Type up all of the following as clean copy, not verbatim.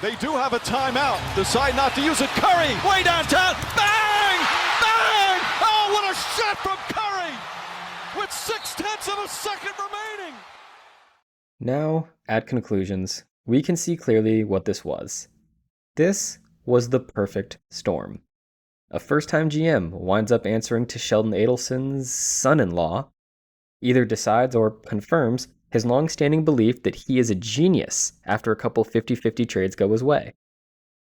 They do have a timeout. Decide not to use it. Curry, way downtown. Bang! Bang! Oh, what a shot from Curry! With 0.6 of a second remaining. Now, at conclusions, we can see clearly what this was. This was the perfect storm. A first-time GM winds up answering to Sheldon Adelson's son-in-law, either decides or confirms his long-standing belief that he is a genius after a couple 50-50 trades go his way.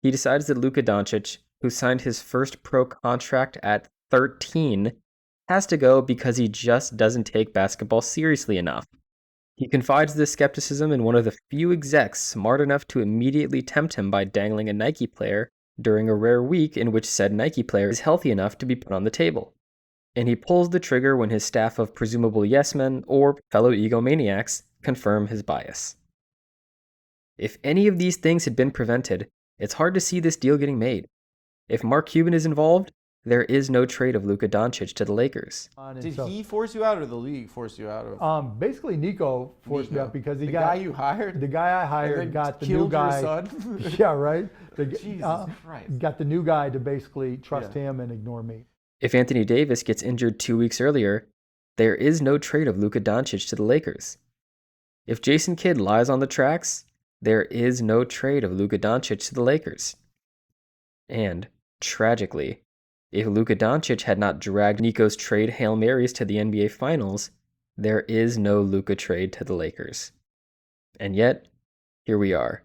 He decides that Luka Doncic, who signed his first pro contract at 13, has to go because he just doesn't take basketball seriously enough. He confides this skepticism in one of the few execs smart enough to immediately tempt him by dangling a Nike player during a rare week in which said Nike player is healthy enough to be put on the table. And he pulls the trigger when his staff of presumable yes-men or fellow egomaniacs confirm his bias. If any of these things had been prevented, it's hard to see this deal getting made. If Mark Cuban is involved, there is no trade of Luka Doncic to the Lakers. Did he force you out or the league force you out of? Basically, Nico forced me out because the guy you hired? The guy I hired got the new guy. Your son? Yeah, right? Jesus Christ. Got the new guy to basically trust him and ignore me. If Anthony Davis gets injured 2 weeks earlier, there is no trade of Luka Doncic to the Lakers. If Jason Kidd lies on the tracks, there is no trade of Luka Doncic to the Lakers. And, tragically, if Luka Doncic had not dragged Nico's trade Hail Marys to the NBA Finals, there is no Luka trade to the Lakers. And yet, here we are.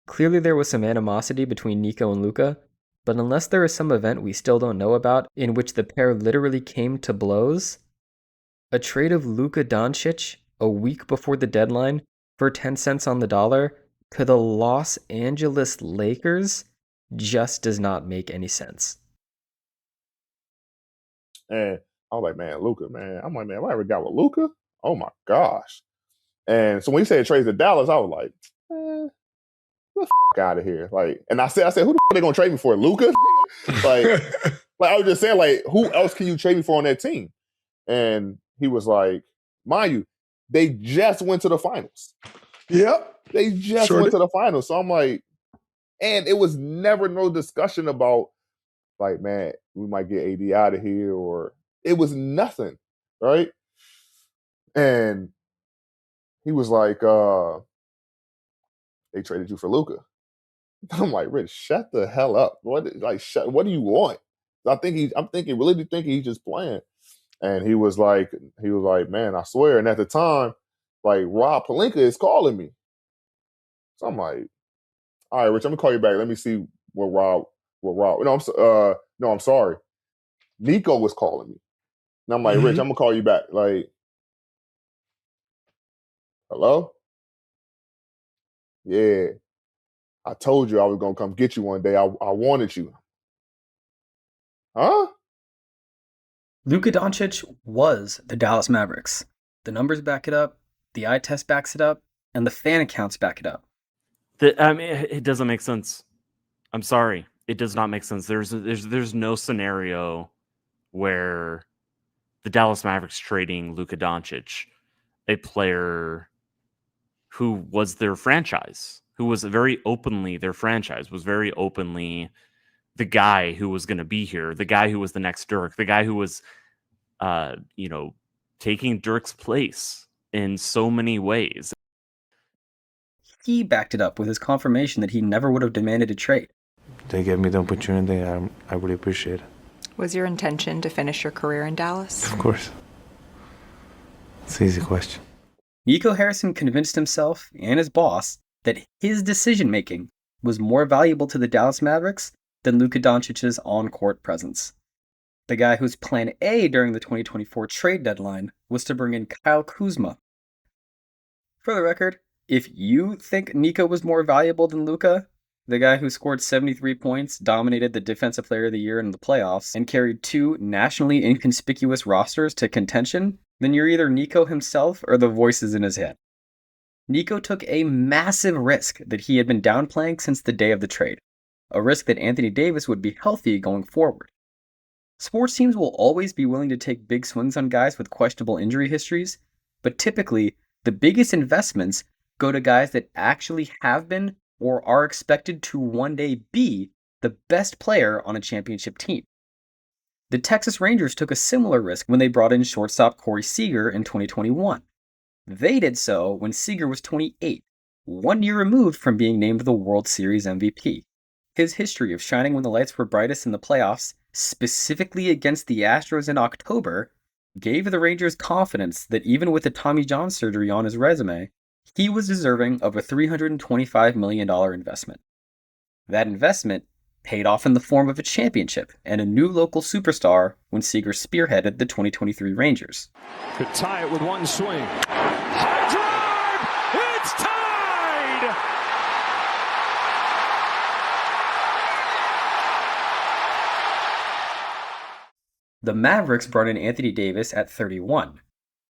Clearly there was some animosity between Nico and Luka, but unless there is some event we still don't know about in which the pair literally came to blows, a trade of Luka Doncic a week before the deadline for 10 cents on the dollar to the Los Angeles Lakers just does not make any sense. And I was like, man, Luka, man. I'm like, man, have I ever got with Luka? Oh my gosh. And so when he said trades to Dallas, I was like, man, get the f out of here. Like, and I said, who the f they gonna trade me for? Luka? like I was just saying, like, who else can you trade me for on that team? And he was like, mind you, they just went to the finals. Yep. They just went to the finals. So I'm like, and it was never no discussion about, like, man, we might get AD out of here, or it was nothing, right? And he was like, they traded you for Luka. I'm like, Rich, shut the hell up. What do you want? I'm really thinking he's just playing. And he was like, man, I swear. And at the time, like, Rob Pelinka is calling me. So I'm like, all right, Rich, I'm gonna call you back. Let me see what Rob. No, I'm sorry. Nico was calling me. And I'm like, Rich, I'm gonna call you back. Like, hello? Yeah. I told you I was gonna come get you one day. I wanted you. Huh? Luka Doncic was the Dallas Mavericks. The numbers back it up, the eye test backs it up, and the fan accounts back it up. It doesn't make sense. I'm sorry. It does not make sense. There's no scenario where the Dallas Mavericks trading Luka Doncic, a player who was their franchise, who was very openly their franchise, was very openly the guy who was going to be here, the guy who was the next Dirk, the guy who was, taking Dirk's place in so many ways. He backed it up with his confirmation that he never would have demanded a trade. They gave me the opportunity. I really appreciate it. Was your intention to finish your career in Dallas? Of course. It's an easy question. Nico Harrison convinced himself and his boss that his decision-making was more valuable to the Dallas Mavericks than Luka Doncic's on-court presence. The guy whose plan A during the 2024 trade deadline was to bring in Kyle Kuzma. For the record, if you think Nico was more valuable than Luka, the guy who scored 73 points, dominated the Defensive Player of the Year in the playoffs, and carried 2 nationally inconspicuous rosters to contention, then you're either Nico himself or the voices in his head. Nico took a massive risk that he had been downplaying since the day of the trade, a risk that Anthony Davis would be healthy going forward. Sports teams will always be willing to take big swings on guys with questionable injury histories, but typically, the biggest investments go to guys that actually have been or are expected to one day be the best player on a championship team. The Texas Rangers took a similar risk when they brought in shortstop Corey Seager in 2021. They did so when Seager was 28, 1 year removed from being named the World Series MVP. His history of shining when the lights were brightest in the playoffs, specifically against the Astros in October, gave the Rangers confidence that even with the Tommy John surgery on his resume, he was deserving of a $325 million investment. That investment paid off in the form of a championship and a new local superstar when Seager spearheaded the 2023 Rangers. Could tie it with one swing. High drive! It's tied! The Mavericks brought in Anthony Davis at 31,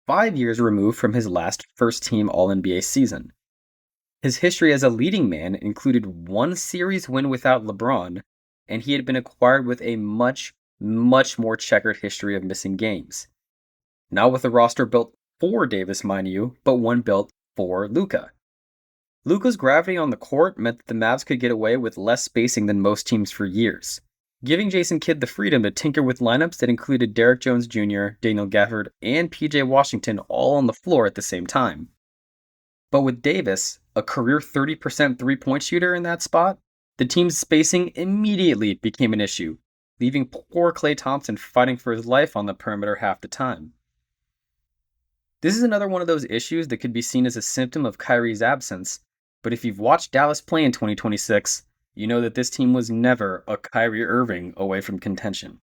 5 years removed from his last first-team All-NBA season. His history as a leading man included one series win without LeBron, and he had been acquired with a much more checkered history of missing games. Not with a roster built for Davis, mind you, but one built for Luka. Luka's gravity on the court meant that the Mavs could get away with less spacing than most teams for years, giving Jason Kidd the freedom to tinker with lineups that included Derrick Jones Jr., Daniel Gafford, and PJ Washington all on the floor at the same time. But with Davis, a career 30% three-point shooter in that spot, the team's spacing immediately became an issue, leaving poor Klay Thompson fighting for his life on the perimeter half the time. This is another one of those issues that could be seen as a symptom of Kyrie's absence, but if you've watched Dallas play in 2026, you know that this team was never a Kyrie Irving away from contention.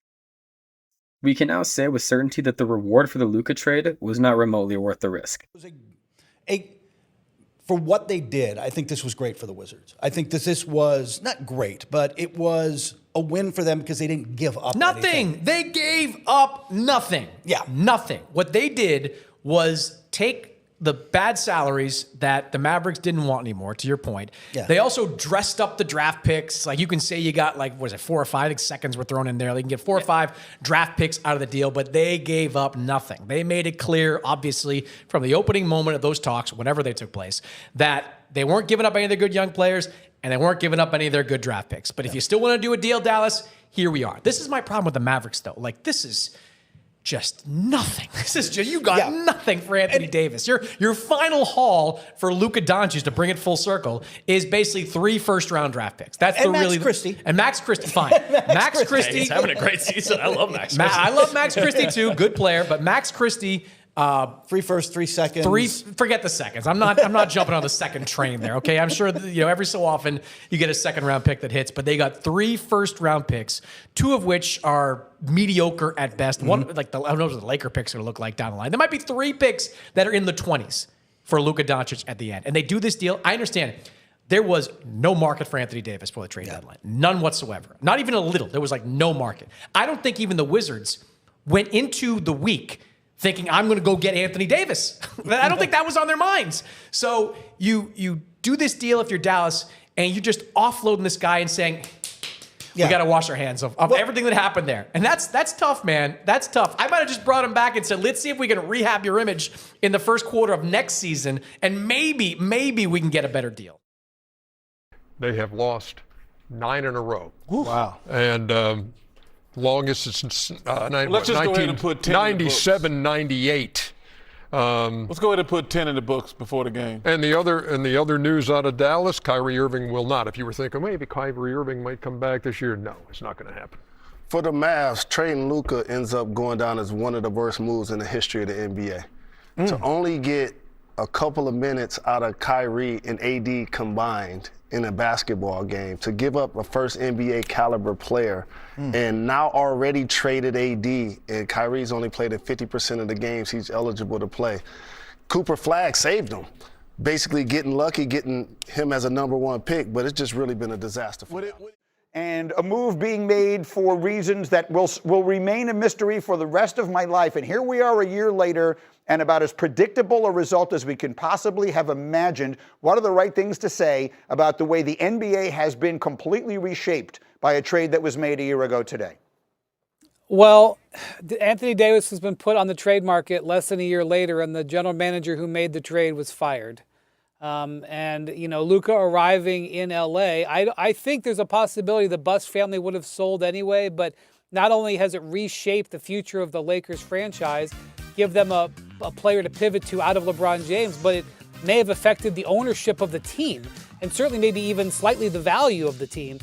We can now say with certainty that the reward for the Luka trade was not remotely worth the risk. For what they did, I think this was great for the Wizards. I think this was not great, but it was a win for them because they didn't give up anything. They gave up nothing. Yeah. Nothing. What they did was take the bad salaries that the Mavericks didn't want anymore, to your point. Yeah. They also dressed up the draft picks. Like you can say you got 4 or 5 I think seconds were thrown in there. They can get 4 or 5 draft picks out of the deal, but they gave up nothing. They made it clear, obviously, from the opening moment of those talks, whenever they took place, that they weren't giving up any of their good young players and they weren't giving up any of their good draft picks. But if you still want to do a deal, Dallas, here we are. This is my problem with the Mavericks, though. This is just nothing. This is just, you got nothing for Anthony Davis. Your final haul for Luka Doncic, to bring it full circle, is basically 3 first-round draft picks. That's and the Max really Christie. And Max Christie, fine. Max Christie, He's having a great season. I love Max Christie. I love Max Christie too. Good player, but Max Christie. 3 first, 3 seconds. Forget the seconds. I'm not jumping on the second train there. Okay, I'm sure that, every so often you get a second-round pick that hits, but they got 3 first-round picks, 2 of which are mediocre at best. One, I don't know what the Laker picks are going to look like down the line. There might be 3 picks that are in the 20s for Luka Doncic at the end, and they do this deal. I understand there was no market for Anthony Davis for the trade deadline, none whatsoever. Not even a little. There was no market. I don't think even the Wizards went into the week thinking, I'm going to go get Anthony Davis. I don't think that was on their minds. So you do this deal if you're Dallas, and you're just offloading this guy and saying, we got to wash our hands of everything that happened there. And that's tough, man. That's tough. I might have just brought him back and said, let's see if we can rehab your image in the first quarter of next season, and maybe we can get a better deal. They have lost 9 in a row. Wow. And longest since Let's just go ahead and put 10 97, 98. Let's go ahead and put 10 in the books before the game. And the other news out of Dallas, Kyrie Irving will not. If you were thinking maybe Kyrie Irving might come back this year, no, it's not going to happen. For the Mavs, trading Luka ends up going down as one of the worst moves in the history of the NBA. To only get a couple of minutes out of Kyrie and AD combined in a basketball game, to give up a first NBA caliber player, and now already traded AD, and Kyrie's only played in 50% of the games he's eligible to play. Cooper Flagg saved him, basically getting lucky, getting him as a number 1 pick, but it's just really been a disaster for him. And a move being made for reasons that will remain a mystery for the rest of my life. And here we are a year later, and about as predictable a result as we can possibly have imagined. What are the right things to say about the way the NBA has been completely reshaped by a trade that was made a year ago today? Well, Anthony Davis has been put on the trade market less than a year later, and the general manager who made the trade was fired. And, Luka arriving in LA, I think there's a possibility the Buss family would have sold anyway, but not only has it reshaped the future of the Lakers franchise, give them a player to pivot to out of LeBron James, but it may have affected the ownership of the team and certainly maybe even slightly the value of the team.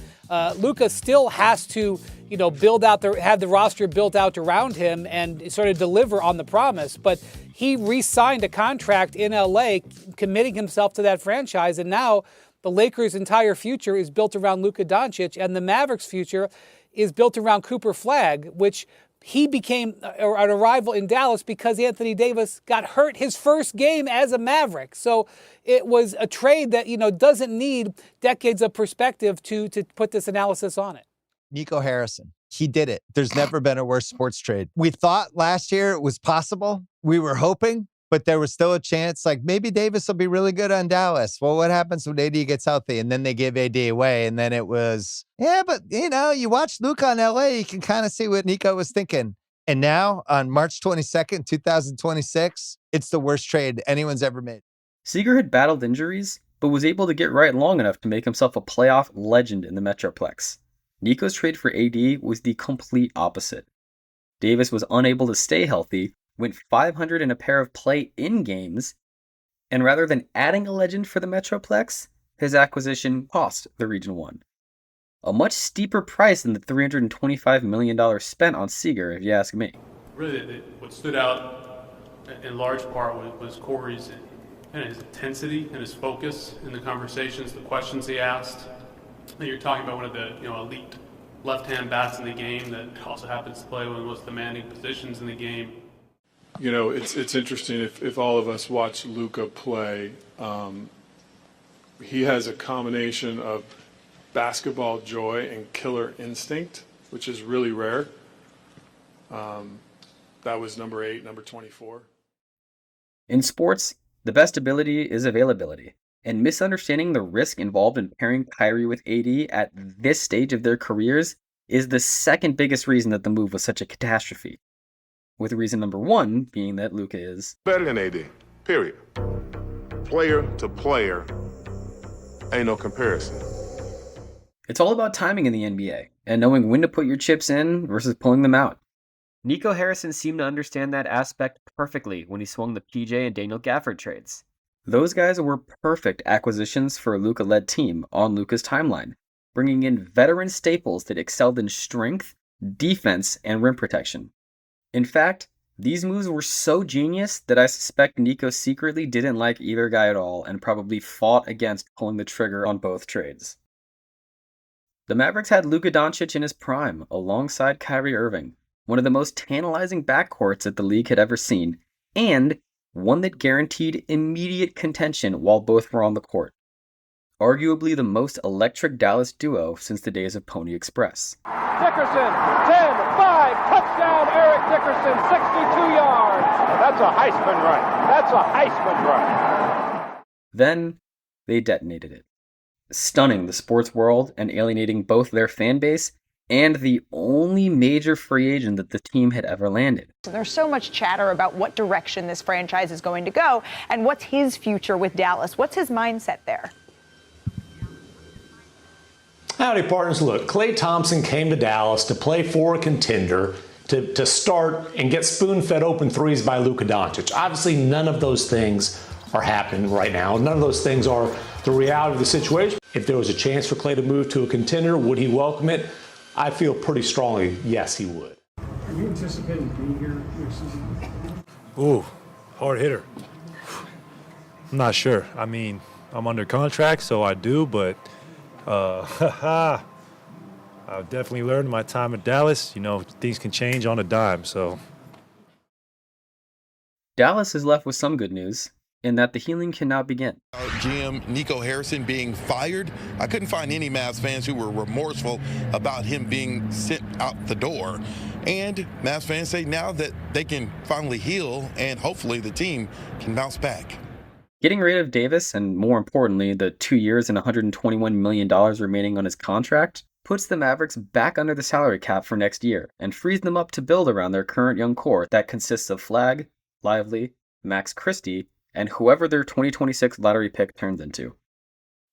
Luka still has to, have the roster built out around him and sort of deliver on the promise. But he re-signed a contract in LA, committing himself to that franchise. And now the Lakers' entire future is built around Luka Doncic, and the Mavericks' future is built around Cooper Flagg, which he became an arrival in Dallas because Anthony Davis got hurt his first game as a Maverick. So it was a trade that, doesn't need decades of perspective to put this analysis on it. Nico Harrison, he did it. There's never been a worse sports trade. We thought last year it was possible. We were hoping, but there was still a chance, like maybe Davis will be really good on Dallas. Well, what happens when AD gets healthy? And then they give AD away. And then it was, but you watch Luka on LA, you can kind of see what Nico was thinking. And now on March 22nd, 2026, it's the worst trade anyone's ever made. Seager had battled injuries, but was able to get right long enough to make himself a playoff legend in the Metroplex. Nico's trade for AD was the complete opposite. Davis was unable to stay healthy, went 500 in a pair of play-in games, and rather than adding a legend for the Metroplex, his acquisition cost the Region 1. A much steeper price than the $325 million spent on Seager, if you ask me. Really, what stood out in large part was Corey's his intensity and his focus in the conversations, the questions he asked. You're talking about one of the elite left-hand bats in the game that also happens to play one of the most demanding positions in the game. It's interesting if all of us watch Luka play. He has a combination of basketball joy and killer instinct, which is really rare. That was number 8, number 24. In sports, the best ability is availability, and misunderstanding the risk involved in pairing Kyrie with AD at this stage of their careers is the second biggest reason that the move was such a catastrophe. With reason number 1 being that Luka is better than AD, period. Player to player, ain't no comparison. It's all about timing in the NBA, and knowing when to put your chips in versus pulling them out. Nico Harrison seemed to understand that aspect perfectly when he swung the PJ and Daniel Gafford trades. Those guys were perfect acquisitions for a Luka-led team on Luka's timeline, bringing in veteran staples that excelled in strength, defense, and rim protection. In fact, these moves were so genius that I suspect Nico secretly didn't like either guy at all and probably fought against pulling the trigger on both trades. The Mavericks had Luka Doncic in his prime alongside Kyrie Irving, one of the most tantalizing backcourts that the league had ever seen, and one that guaranteed immediate contention while both were on the court. Arguably the most electric Dallas duo since the days of Pony Express. Dickerson, 10-5, touchdown Eric Dickerson, 62 yards. That's a Heisman run. That's a Heisman run. Then they detonated it, stunning the sports world and alienating both their fan base and the only major free agent that the team had ever landed. There's so much chatter about what direction this franchise is going to go and what's his future with Dallas. What's his mindset there? Howdy, partners. Look, Klay Thompson came to Dallas to play for a contender, to start and get spoon-fed open threes by Luka Doncic. Obviously, none of those things are happening right now. None of those things are the reality of the situation. If there was a chance for Klay to move to a contender, would he welcome it? I feel pretty strongly, yes, he would. Are you anticipating being here next season? Ooh, hard hitter. I'm not sure. I mean, I'm under contract, so I do, but I've definitely learned my time at Dallas. Things can change on a dime, so. Dallas is left with some good news, in that the healing can now begin. GM Nico Harrison being fired. I couldn't find any Mavs fans who were remorseful about him being sent out the door. And Mavs fans say now that they can finally heal and hopefully the team can bounce back. Getting rid of Davis, and more importantly, the 2 years and $121 million remaining on his contract, puts the Mavericks back under the salary cap for next year and frees them up to build around their current young core that consists of Flagg, Lively, Max Christie, and whoever their 2026 lottery pick turns into.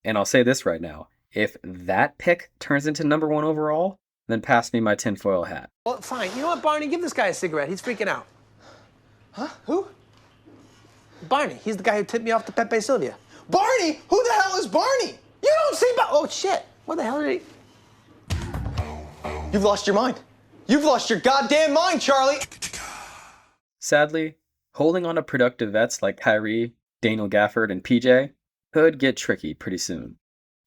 And I'll say this right now, if that pick turns into number 1 overall, then pass me my tinfoil hat. Well, fine. You know what, Barney? Give this guy a cigarette. He's freaking out. Huh? Who? Barney. He's the guy who tipped me off to Pepe Sylvia. Barney? Who the hell is Barney? You don't see Oh, shit. What the hell did he... You've lost your mind. You've lost your goddamn mind, Charlie. Sadly, holding on to productive vets like Kyrie, Daniel Gafford, and PJ could get tricky pretty soon.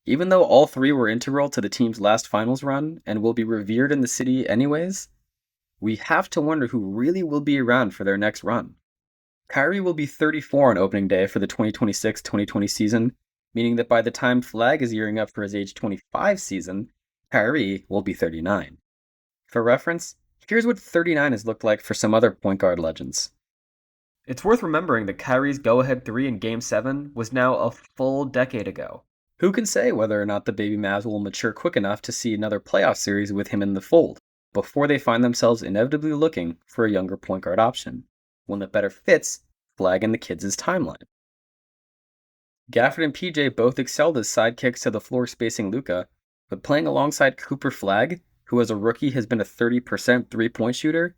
Even though all 3 were integral to the team's last finals run and will be revered in the city anyways, we have to wonder who really will be around for their next run. Kyrie will be 34 on opening day for the 2026-2020 season, meaning that by the time Flag is gearing up for his age 25 season, Kyrie will be 39. For reference, here's what 39 has looked like for some other point guard legends. It's worth remembering that Kyrie's go-ahead 3 in Game 7 was now a full decade ago. Who can say whether or not the baby Mavs will mature quick enough to see another playoff series with him in the fold, before they find themselves inevitably looking for a younger point guard option, one that better fits Flag and the kids' timeline. Gafford and PJ both excelled as sidekicks to the floor-spacing Luka, but playing alongside Cooper Flag, who as a rookie has been a 30% three-point shooter,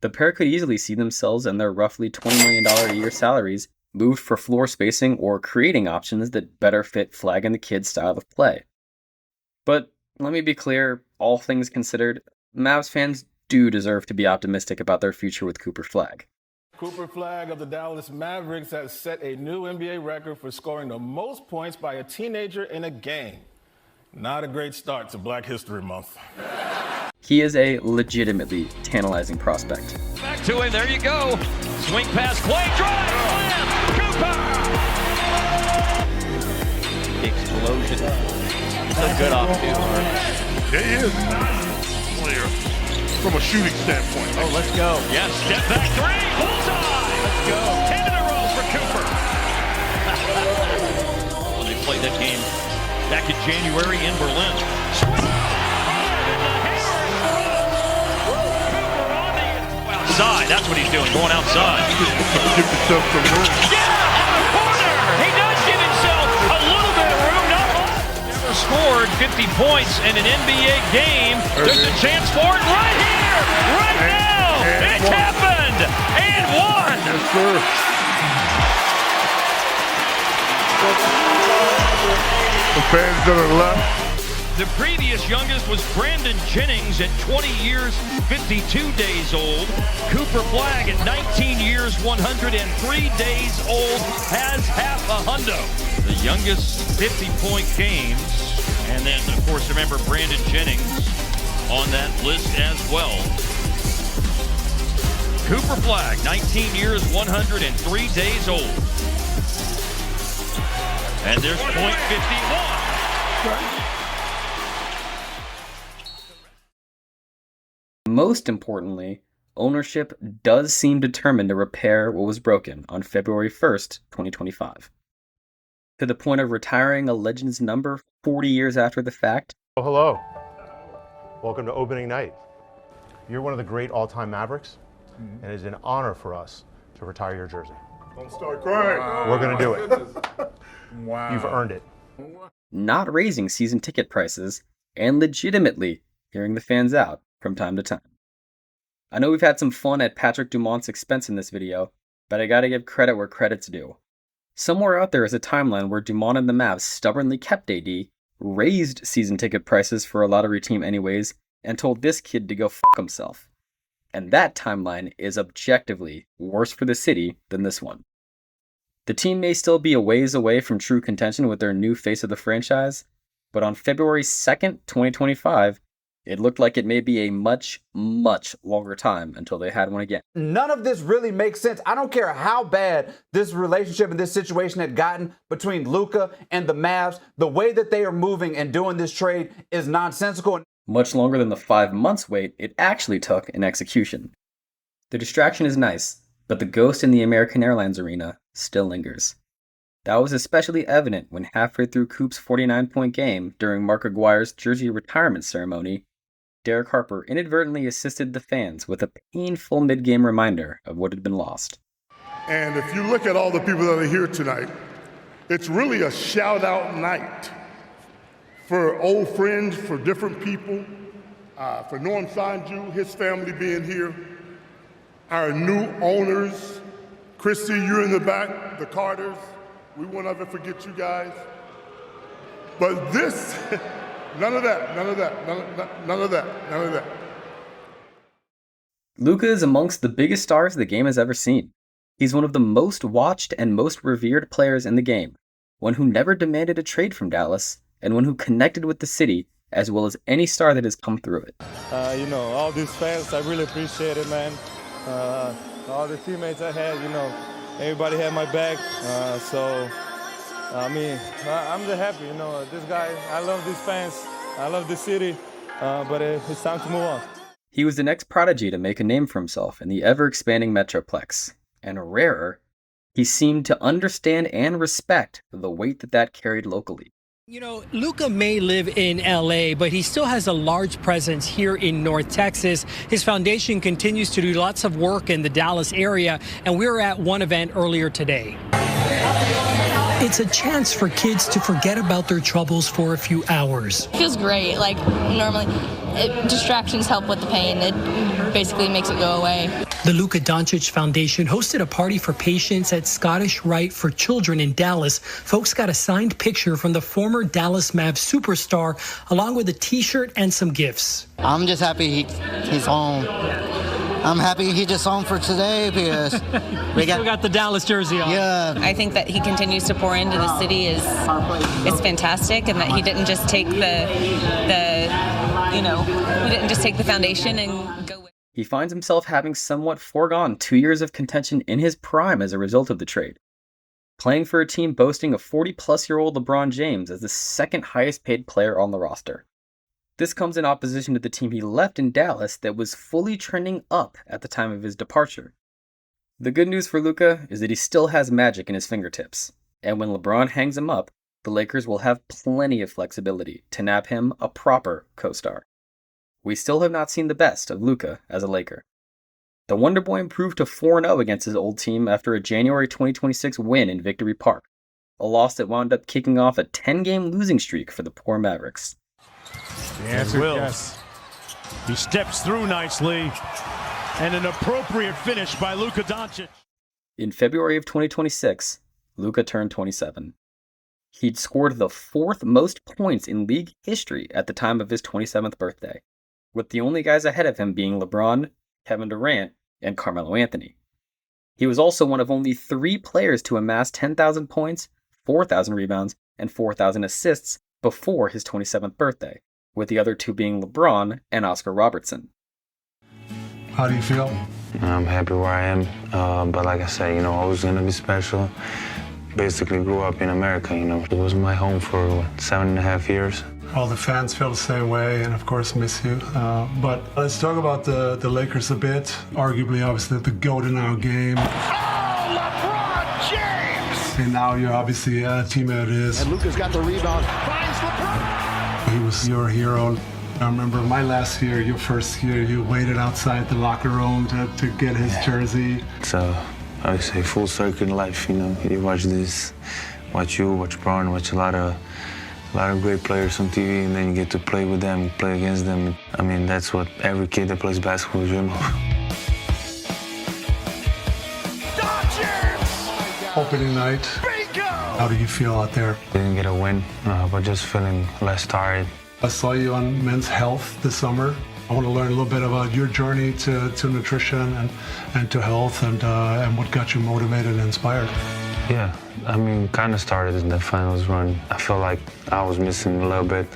the pair could easily see themselves and their roughly $20 million a year salaries moved for floor spacing or creating options that better fit Flag and the kids' style of play. But let me be clear, all things considered, Mavs fans do deserve to be optimistic about their future with Cooper Flag. Cooper Flag of the Dallas Mavericks has set a new NBA record for scoring the most points by a teenager in a game. Not a great start to Black History Month. He is a legitimately tantalizing prospect. Back to him, there you go. Swing pass, Clay, drive, slam, Cooper! Explosion. So good off too, Mark. Yeah, he is. Player from a shooting standpoint. Oh, let's go. Yes, step back 3, bullseye! Let's go. 10 in a row for Cooper. When they played that game back in January in Berlin. Outside, that's what he's doing, going outside. Give himself some room. Yeah, on the corner! He does give himself a little bit of room, not much. Never scored 50 points in an NBA game. There's a chance for it right here, right now. It's happened, and one. Yes, sir. The fans that are left. The previous youngest was Brandon Jennings at 20 years, 52 days old. Cooper Flag at 19 years, 103 days old, has half a hundo. The youngest 50-point games. And then, of course, remember Brandon Jennings on that list as well. Cooper Flag, 19 years, 103 days old. And there's point 51. Most importantly, ownership does seem determined to repair what was broken on February 1st, 2025. To the point of retiring a Legends number 40 years after the fact. Oh, hello. Welcome to opening night. You're one of the great all-time Mavericks, and it is an honor for us to retire your jersey. Don't start crying. Wow. We're going to do it. Wow. You've earned it. Not raising season ticket prices and legitimately hearing the fans out from time to time. I know we've had some fun at Patrick Dumont's expense in this video, but I gotta give credit where credit's due. Somewhere out there is a timeline where Dumont and the Mavs stubbornly kept AD, raised season ticket prices for a lottery team anyways, and told this kid to go fuck himself. And that timeline is objectively worse for the city than this one. The team may still be a ways away from true contention with their new face of the franchise, but on February 2nd, 2025, it looked like it may be a much, much longer time until they had one again. None of this really makes sense. I don't care how bad this relationship and this situation had gotten between Luka and the Mavs. The way that they are moving and doing this trade is nonsensical. Much longer than the 5 months wait it actually took in execution. The distraction is nice, but the ghost in the American Airlines arena still lingers. That was especially evident when halfway through Coop's 49-point game during Mark Aguirre's jersey retirement ceremony, Derek Harper inadvertently assisted the fans with a painful mid-game reminder of what had been lost. And if you look at all the people that are here tonight, it's really a shout-out night for old friends, for different people, for Norm Sanju, his family being here, our new owners. Christy, you're in the back, the Carters. We won't ever forget you guys. But this, none of that. Luka is amongst the biggest stars the game has ever seen. He's one of the most watched and most revered players in the game, one who never demanded a trade from Dallas, and one who connected with the city as well as any star that has come through it. All these fans, I really appreciate it, man. All the teammates I had, everybody had my back. I'm just happy, this guy, I love these fans, I love the city, but it's time to move on. He was the next prodigy to make a name for himself in the ever-expanding Metroplex, and rarer, he seemed to understand and respect the weight that carried locally. Luka may live in LA, but he still has a large presence here in North Texas. His foundation continues to do lots of work in the Dallas area, and we were at one event earlier today. It's a chance for kids to forget about their troubles for a few hours. It feels great. Normally, distractions help with the pain. It basically makes it go away. The Luka Doncic Foundation hosted a party for patients at Scottish Rite for Children in Dallas. Folks got a signed picture from the former Dallas Mavs superstar, along with a T-shirt and some gifts. I'm just happy he's home. I'm happy he just home for today because we still got the Dallas jersey on. Yeah. I think that he continues to pour into the city is fantastic, and that he didn't just take he didn't just take the foundation and go with. He finds himself having somewhat foregone 2 years of contention in his prime as a result of the trade. Playing for a team boasting a 40-plus-year-old LeBron James as the second highest paid player on the roster. This comes in opposition to the team he left in Dallas that was fully trending up at the time of his departure. The good news for Luka is that he still has magic in his fingertips, and when LeBron hangs him up, the Lakers will have plenty of flexibility to nab him a proper co-star. We still have not seen the best of Luka as a Laker. The Wonder Boy improved to 4-0 against his old team after a January 2026 win in Victory Park, a loss that wound up kicking off a 10-game losing streak for the poor Mavericks. The answer is yes. He steps through nicely, and an appropriate finish by Luka Doncic. In February of 2026, Luka turned 27. He'd scored the fourth most points in league history at the time of his 27th birthday, with the only guys ahead of him being LeBron, Kevin Durant, and Carmelo Anthony. He was also one of only 3 players to amass 10,000 points, 4,000 rebounds, and 4,000 assists before his 27th birthday, with the other 2 being LeBron and Oscar Robertson. How do you feel? I'm happy where I am, but like I said, always gonna be special. Basically grew up in America, It was my home for 7.5 years. All the fans feel the same way and of course miss you. But let's talk about the Lakers a bit. Arguably, obviously, the GOAT in our game. Oh, LeBron James! And now you're obviously a teammate of his. And Luka's got the rebound. Finds LeBron! He was your hero. I remember my last year, your first year, you waited outside the locker room to get his jersey. It's I would say full circle in life, You watch this, watch Bron, watch a lot of great players on TV, and then you get to play with them, play against them. I mean, that's what every kid that plays basketball dreams of. Opening night. How do you feel out there? Didn't get a win, but just feeling less tired. I saw you on Men's Health this summer. I want to learn a little bit about your journey to nutrition and to health and what got you motivated and inspired. Yeah, kind of started in the finals run. I felt like I was missing a little bit.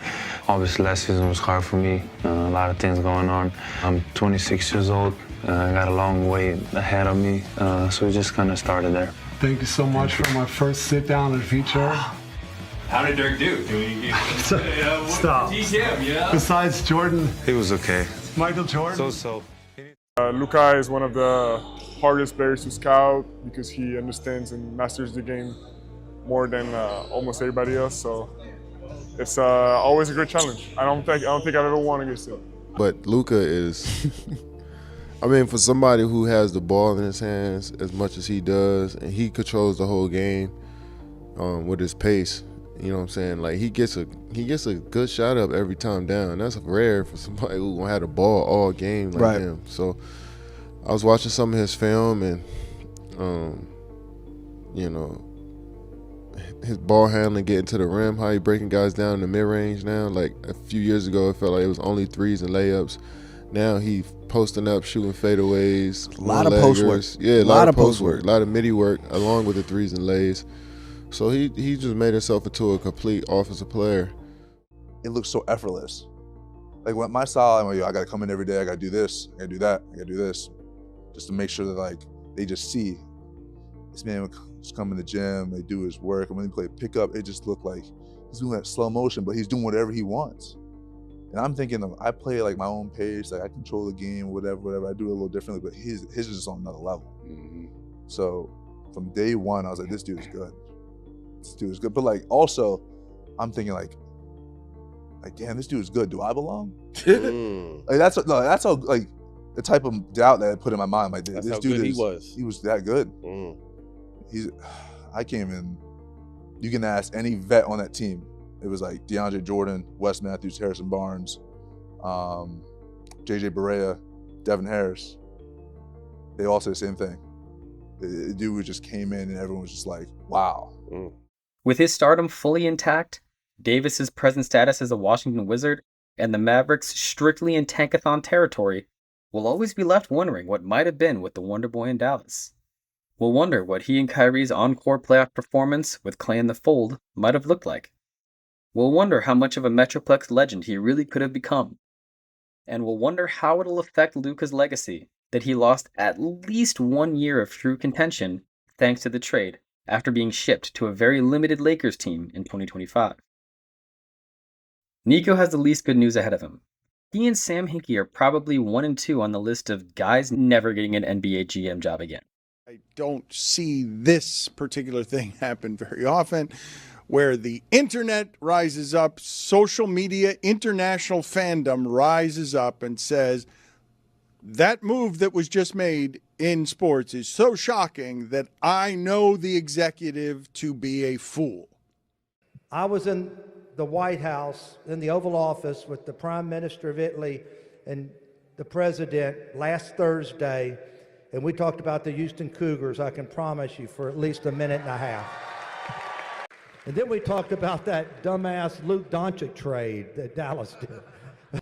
Obviously, last season was hard for me. A lot of things going on. I'm 26 years old. I got a long way ahead of me, so it just kind of started there. Thank you so much for my first sit down and feature. How did Dirk do? Stop. Besides Jordan. He was okay. Michael Jordan. So. Luka is one of the hardest players to scout because he understands and masters the game more than almost everybody else. So it's always a great challenge. I don't think I've ever won against him. But Luka is I mean, for somebody who has the ball in his hands as much as he does, and he controls the whole game with his pace, you know what I'm saying? Like, he gets a good shot up every time down. That's rare for somebody who gonna have the ball all game like him. So I was watching some of his film, and you know, his ball handling, getting to the rim, how he breaking guys down in the mid-range now. Like, a few years ago, it felt like it was only threes and layups. Now he posting up, shooting fadeaways, a lot of post work. Yeah, a lot of post work, a lot of midi work, along with the threes and lays. So he just made himself into a complete offensive player. It looks so effortless. Like, when my style, I'm like, I gotta come in every day, I gotta do this, I gotta do that, I gotta do this, just to make sure that, like, they just see this man would just come in the gym, they do his work, and when they play pickup, it just looked like he's doing that slow motion, but he's doing whatever he wants. And I'm thinking, I play like my own pace, like I control the game, whatever. I do it a little differently, but his is just on another level. So from day one, I was like, this dude is good. This dude is good. But like, also, I'm thinking like, damn, this dude is good. Do I belong? Like that's how like the type of doubt that I put in my mind. Like, this dude he was that good. I came in. You can ask any vet on that team. It was like DeAndre Jordan, Wes Matthews, Harrison Barnes, JJ Barea, Devin Harris. They all said the same thing. The dude just came in and everyone was just like, wow. With his stardom fully intact, Davis's present status as a Washington Wizard, and the Mavericks strictly in tankathon territory, we'll always be left wondering what might have been with the Wonder Boy in Dallas. We'll wonder what he and Kyrie's encore playoff performance with Klay in the fold might have looked like. We'll wonder how much of a Metroplex legend he really could have become. And we'll wonder how it'll affect Luka's legacy that he lost at least 1 year of true contention thanks to the trade after being shipped to a very limited Lakers team in 2025. Nico has the least good news ahead of him. He and Sam Hinkie are probably 1 and 2 on the list of guys never getting an NBA GM job again. I don't see this particular thing happen very often, where the internet rises up, social media, international fandom rises up and says, that move that was just made in sports is so shocking that I know the executive to be a fool. I was in the White House, in the Oval Office with the Prime Minister of Italy and the President last Thursday, and we talked about the Houston Cougars, I can promise you, for at least a minute and a half. And then we talked about that dumbass Luka Doncic trade that Dallas did.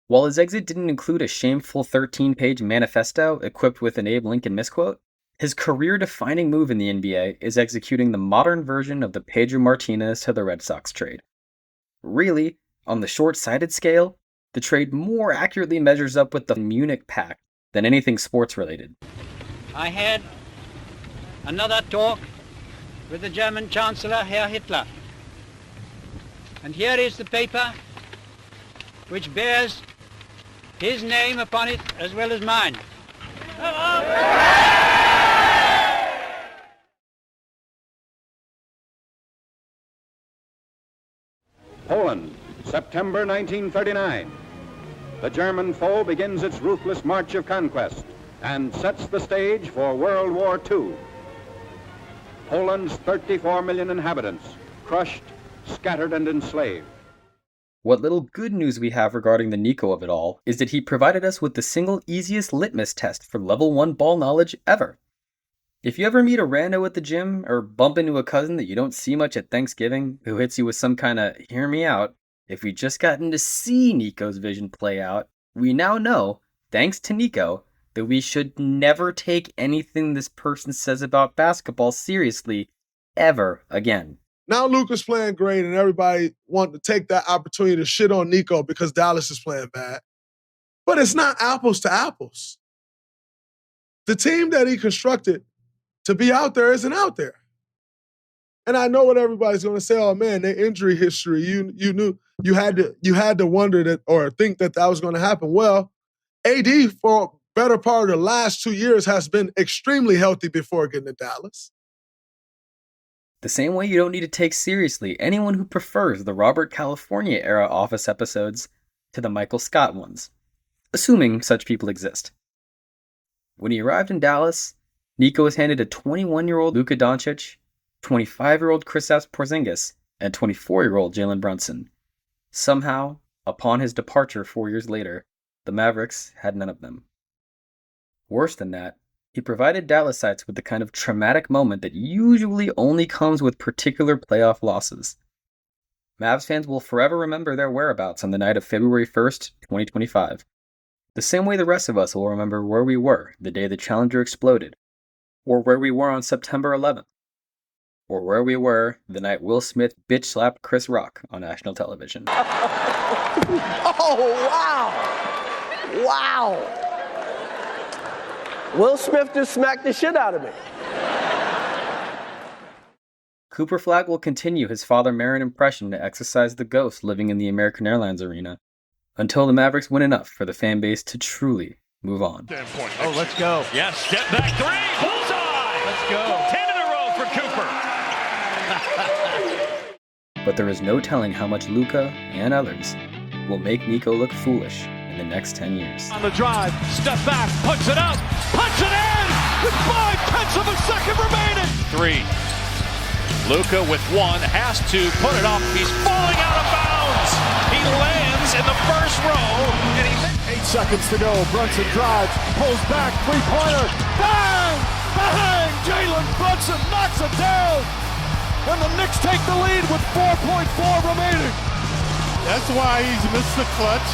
While his exit didn't include a shameful 13-page manifesto equipped with an Abe Lincoln misquote, his career-defining move in the NBA is executing the modern version of the Pedro Martinez to the Red Sox trade. Really, on the short-sighted scale, the trade more accurately measures up with the Munich Pact than anything sports-related. I had another talk with the German Chancellor, Herr Hitler. And here is the paper which bears his name upon it as well as mine. Poland, September 1939. The German foe begins its ruthless march of conquest and sets the stage for World War II. Poland's 34 million inhabitants, crushed, scattered, and enslaved. What little good news we have regarding the Nico of it all is that he provided us with the single easiest litmus test for level 1 ball knowledge ever. If you ever meet a rando at the gym or bump into a cousin that you don't see much at Thanksgiving who hits you with some kind of hear me out, if we just gotten to see Nico's vision play out, we now know, thanks to Nico, that we should never take anything this person says about basketball seriously ever again. Now Luka's playing great and everybody want to take that opportunity to shit on Nico because Dallas is playing bad. But it's not apples to apples. The team that he constructed to be out there isn't out there. And I know what everybody's going to say, oh man, their injury history, you knew, you had to wonder that or think that was going to happen. Well, AD for better part of the last 2 years has been extremely healthy before getting to Dallas. The same way you don't need to take seriously anyone who prefers the Robert California era Office episodes to the Michael Scott ones, assuming such people exist. When he arrived in Dallas, Nico was handed a 21-year-old Luka Doncic, 25-year-old Kristaps Porzingis, and 24-year-old Jalen Brunson. Somehow, upon his departure 4 years later, the Mavericks had none of them. Worse than that, he provided Dallasites with the kind of traumatic moment that usually only comes with particular playoff losses. Mavs fans will forever remember their whereabouts on the night of February 1st, 2025. The same way the rest of us will remember where we were the day the Challenger exploded, or where we were on September 11th, or where we were the night Will Smith bitch-slapped Chris Rock on national television. Oh, wow! Wow! Will Smith just smacked the shit out of me. Cooper Flagg will continue his Father Marin impression to exorcise the ghost living in the American Airlines arena until the Mavericks win enough for the fan base to truly move on. Oh, let's go. Yes, step back three. Bullseye. Let's go. 10 in a row for Cooper. But there is no telling how much Luka and others will make Nico look foolish in the next 10 years. On the drive, step back, puts it up, puts it in with 5/10 of a second remaining. 3. Luka with 1 has to put it up. He's falling out of bounds. He lands in the first row, and he 8 seconds to go. Brunson drives, pulls back, three-pointer. Bang! Bang! Jalen Brunson knocks it down. And the Knicks take the lead with 4.4 remaining. That's why he's missed the clutch.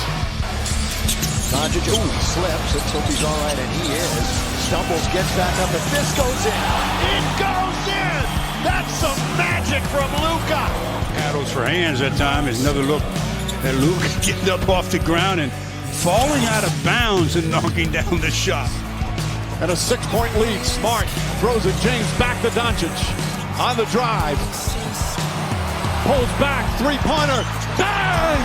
Doncic, he slips. Let's hope he's all right, and he is. Stumbles, gets back up, and this goes in. It goes in! That's some magic from Luka. Battles for hands that time. There's another look at Luka getting up off the ground and falling out of bounds and knocking down the shot. And a 6-point lead. Smart throws it. James back to Doncic on the drive. Pulls back, three-pointer. Bang!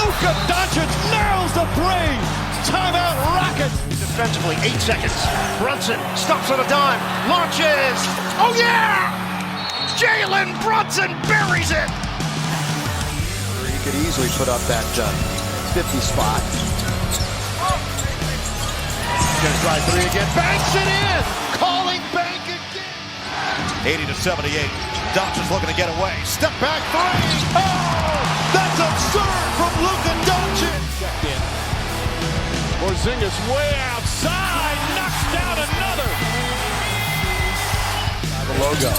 Luka Doncic nails the three. Timeout Rockets. Defensively, 8 seconds. Brunson stops on a dime, launches. Oh yeah! Jalen Brunson buries it. He could easily put up that 50 spot. Gonna try three again. Banks it in. Calling bank again. 80-78. Doncic looking to get away. Step back three. Oh, that's absurd from Luka Doncic. Checked in. Porzingis way outside. Knocks down another. The logo.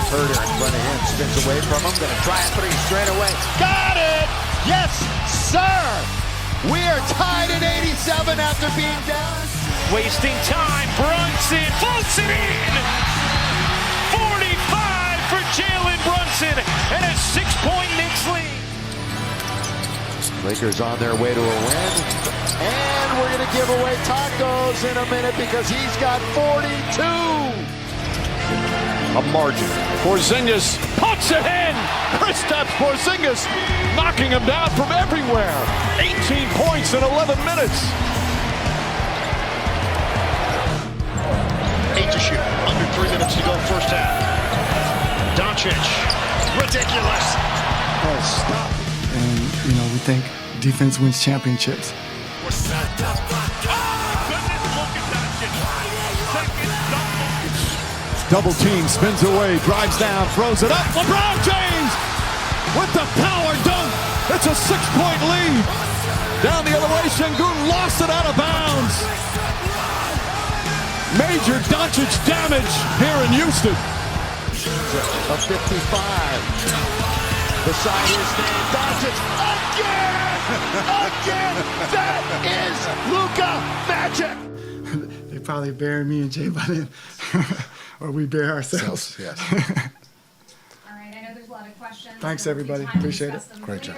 Herder in front of him. Spins away from him. Gonna try a three straight away. Got it. Yes, sir. We are tied at 87 after being down. Wasting time. Brunson floats it in. 45 for Jalen Brunson and a 6-point Knicks lead. Lakers on their way to a win. And we're going to give away tacos in a minute because he's got 42. A margin. Porzingis puts it in. Kristaps Porzingis knocking him down from everywhere. 18 points in 11 minutes. 8 to shoot. Under 3 minutes to go first half. Doncic. Ridiculous. Oh, stop. And, we think defense wins championships. Double team, spins away, drives down, throws it up. LeBron James with the power dunk. It's a 6-point lead. Down the other way, Şengün lost it out of bounds. Major Doncic damage here in Houston. A 55. Beside his name, Doncic again. That is Luka magic. They probably bury me and Jay by then, or we bury ourselves. Yes. All right, I know there's a lot of questions. Thanks, everybody. Appreciate it. Great job.